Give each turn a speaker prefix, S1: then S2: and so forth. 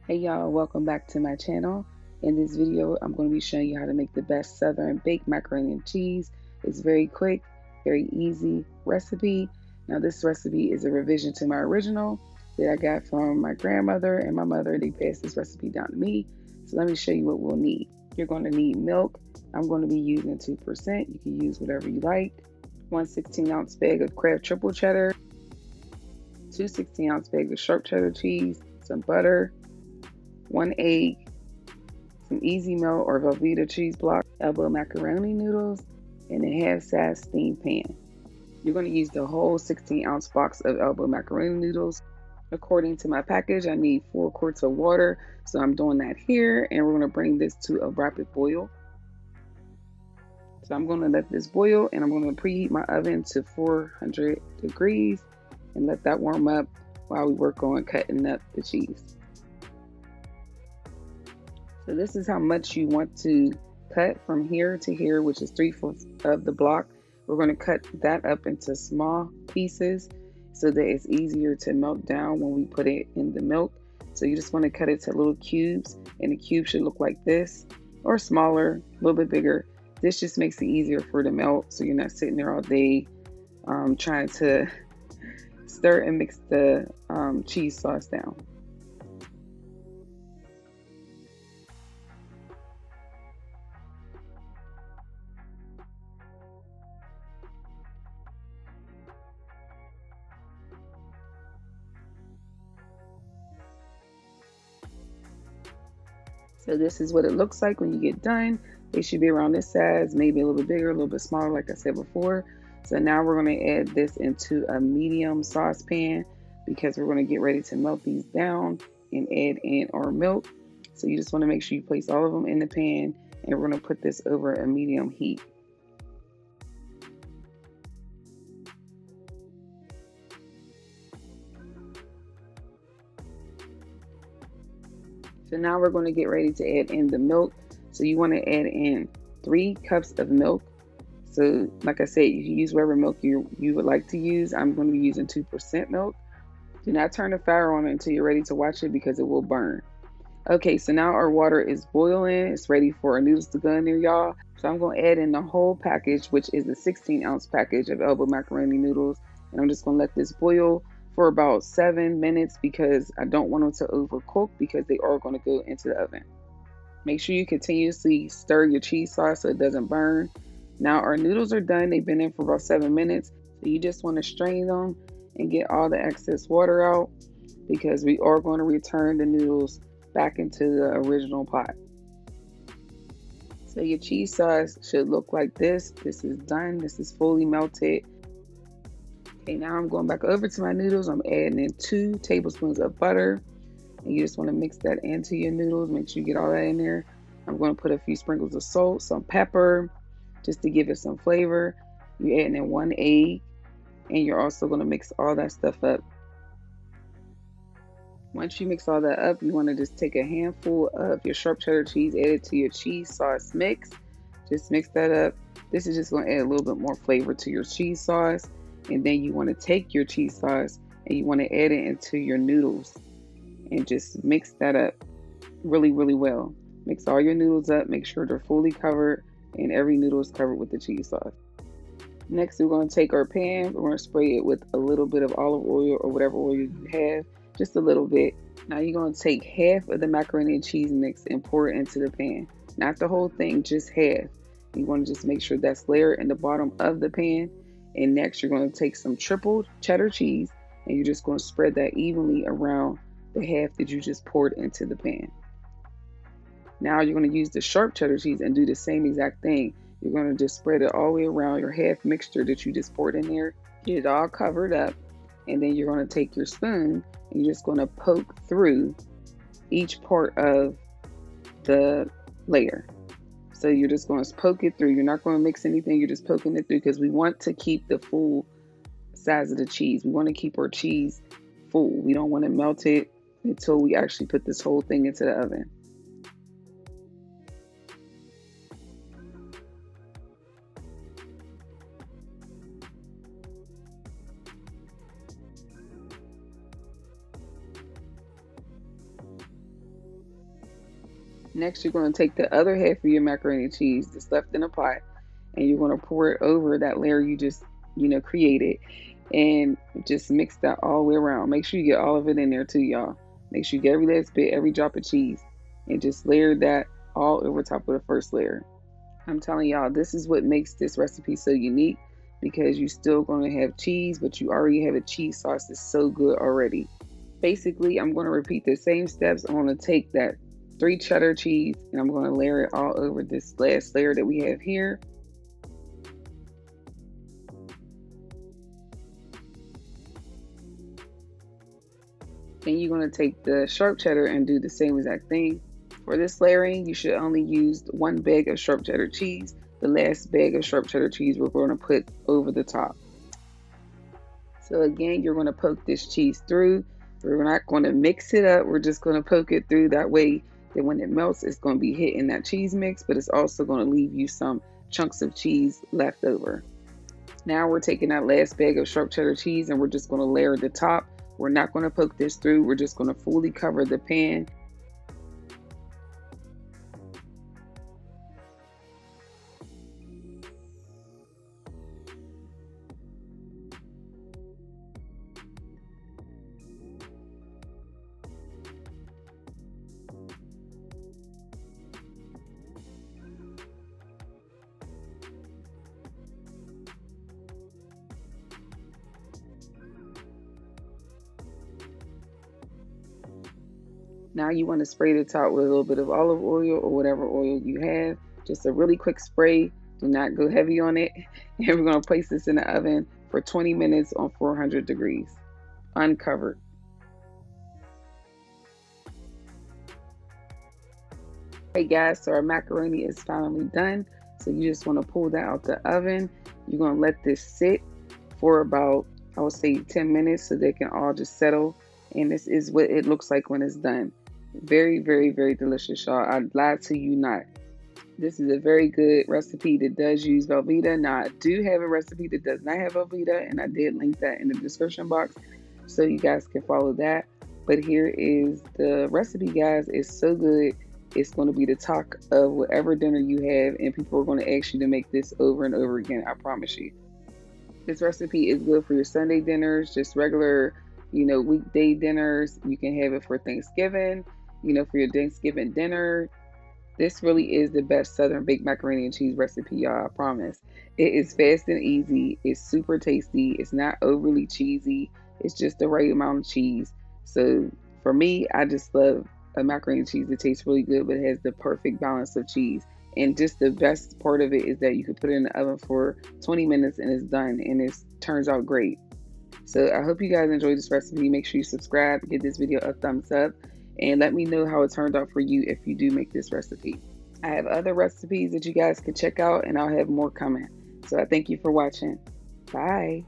S1: Hey y'all, welcome back to my channel. In this video, I'm going to be showing you how to make the best southern baked macaroni and cheese. It's very quick, very easy recipe. Now this recipe is a revision to my original that I got from my grandmother and my mother. They passed this recipe down to me. So let me show you what we'll need. You're going to need milk. I'm going to be using 2%. You can use whatever you like. 1 16-ounce bag of Kraft triple cheddar, 2 16-ounce bags of sharp cheddar cheese, some butter, 1 egg, some easy melt or velveeta cheese block, elbow macaroni noodles, and a half-size steamed pan. You're going to use the whole 16-ounce box of elbow macaroni noodles. According to my package, I need 4 quarts of water, so I'm doing that here, and we're going to bring this to a rapid boil. So I'm going to let this boil, and I'm going to preheat my oven to 400 degrees and let that warm up while we work on cutting up the cheese. So this is how much you want to cut from here to here, which is 3/4 of the block. We're going to cut that up into small pieces so that it's easier to melt down when we put it in the milk. So you just want to cut it to little cubes, and the cube should look like this, or smaller, a little bit bigger. This just makes it easier for it to melt, so you're not sitting there all day trying to stir and mix the cheese sauce down. So this is what it looks like when you get done. They should be around this size, maybe a little bit bigger, a little bit smaller, like I said before. So now we're going to add this into a medium saucepan because we're going to get ready to melt these down and add in our milk. So you just want to make sure you place all of them in the pan, and we're going to put this over a medium heat. So now we're going to get ready to add in the milk. So you want to add in 3 cups of milk. So like I said, you can use whatever milk you would like to use. I'm going to be using 2% milk. Do not turn the fire on until you're ready to watch it because it will burn. Okay, so now our water is boiling. It's ready for our noodles to go in there, y'all. So I'm going to add in the whole package, which is the 16-ounce package of elbow macaroni noodles. And I'm just going to let this boil for about 7 minutes because I don't want them to overcook because they are going to go into the oven. Make sure you continuously stir your cheese sauce so it doesn't burn. Now our noodles are done. They've been in for about 7 minutes. So you just want to strain them and get all the excess water out because we are going to return the noodles back into the original pot. So your cheese sauce should look like this. This is done. This is fully melted. Okay, now I'm going back over to my noodles. I'm adding in 2 tablespoons of butter. And you just want to mix that into your noodles. Make sure you get all that in there. I'm going to put a few sprinkles of salt, some pepper, just to give it some flavor. You're adding in 1 egg, and you're also going to mix all that stuff up. Once you mix all that up, you want to just take a handful of your sharp cheddar cheese, add it to your cheese sauce mix. Just mix that up. This is just going to add a little bit more flavor to your cheese sauce. And then you want to take your cheese sauce and you want to add it into your noodles and just mix that up really, really well. Mix all your noodles up, make sure they're fully covered, and every noodle is covered with the cheese sauce. Next, we're going to take our pan, we're going to spray it with a little bit of olive oil or whatever oil you have, just a little bit. Now you're going to take half of the macaroni and cheese mix and pour it into the pan. Not the whole thing, just half. You want to just make sure that's layered in the bottom of the pan. And next, you're going to take some triple cheddar cheese and you're just going to spread that evenly around the half that you just poured into the pan. Now you're going to use the sharp cheddar cheese and do the same exact thing. You're going to just spread it all the way around your half mixture that you just poured in there. Get it all covered up. And then you're going to take your spoon and you're just going to poke through each part of the layer. So you're just going to poke it through. You're not going to mix anything. You're just poking it through because we want to keep the full size of the cheese. We want to keep our cheese full. We don't want to melt it until we actually put this whole thing into the oven. Next, you're going to take the other half of your macaroni and cheese that's left in a pot, and you're going to pour it over that layer you just, created, and just mix that all the way around. Make sure you get all of it in there too, y'all. Make sure you get every last bit, every drop of cheese, and just layer that all over top of the first layer. I'm telling y'all, this is what makes this recipe so unique, because you're still going to have cheese, but you already have a cheese sauce that's so good already. Basically, I'm going to repeat the same steps. I'm going to take that 3 cheddar cheese and I'm going to layer it all over this last layer that we have here. Then you're going to take the sharp cheddar and do the same exact thing. For this layering, you should only use 1 bag of sharp cheddar cheese. The last bag of sharp cheddar cheese we're going to put over the top. So again, you're going to poke this cheese through. We're not going to mix it up. We're just going to poke it through. That way that when it melts, it's going to be hitting that cheese mix, but it's also going to leave you some chunks of cheese left over. Now we're taking that last bag of sharp cheddar cheese and we're just going to layer the top. We're not going to poke this through. We're just going to fully cover the pan. Now you want to spray the top with a little bit of olive oil or whatever oil you have. Just a really quick spray. Do not go heavy on it. And we're going to place this in the oven for 20 minutes on 400 degrees, uncovered. Hey guys, so our macaroni is finally done. So you just want to pull that out the oven. You're going to let this sit for about, I would say 10 minutes so they can all just settle. And this is what it looks like when it's done. Very, very, very delicious, y'all. I lied to you not. This is a very good recipe that does use velveeta. Now, I do have a recipe that does not have velveeta, and I did link that in the description box so you guys can follow that. But here is the recipe, guys. It's so good. It's going to be the talk of whatever dinner you have, and people are going to ask you to make this over and over again. I promise you. This recipe is good for your Sunday dinners, just regular, weekday dinners. You can have it for Thanksgiving, for your Thanksgiving dinner. This really is the best Southern baked macaroni and cheese recipe, y'all. I promise. It is fast and easy. It's super tasty. It's not overly cheesy. It's just the right amount of cheese. So for me, I just love a macaroni and cheese that tastes really good, but it has the perfect balance of cheese. And just the best part of it is that you can put it in the oven for 20 minutes and it's done, and it turns out great. So I hope you guys enjoyed this recipe. Make sure you subscribe, give this video a thumbs up, and let me know how it turned out for you if you do make this recipe. I have other recipes that you guys can check out, and I'll have more coming. So I thank you for watching. Bye.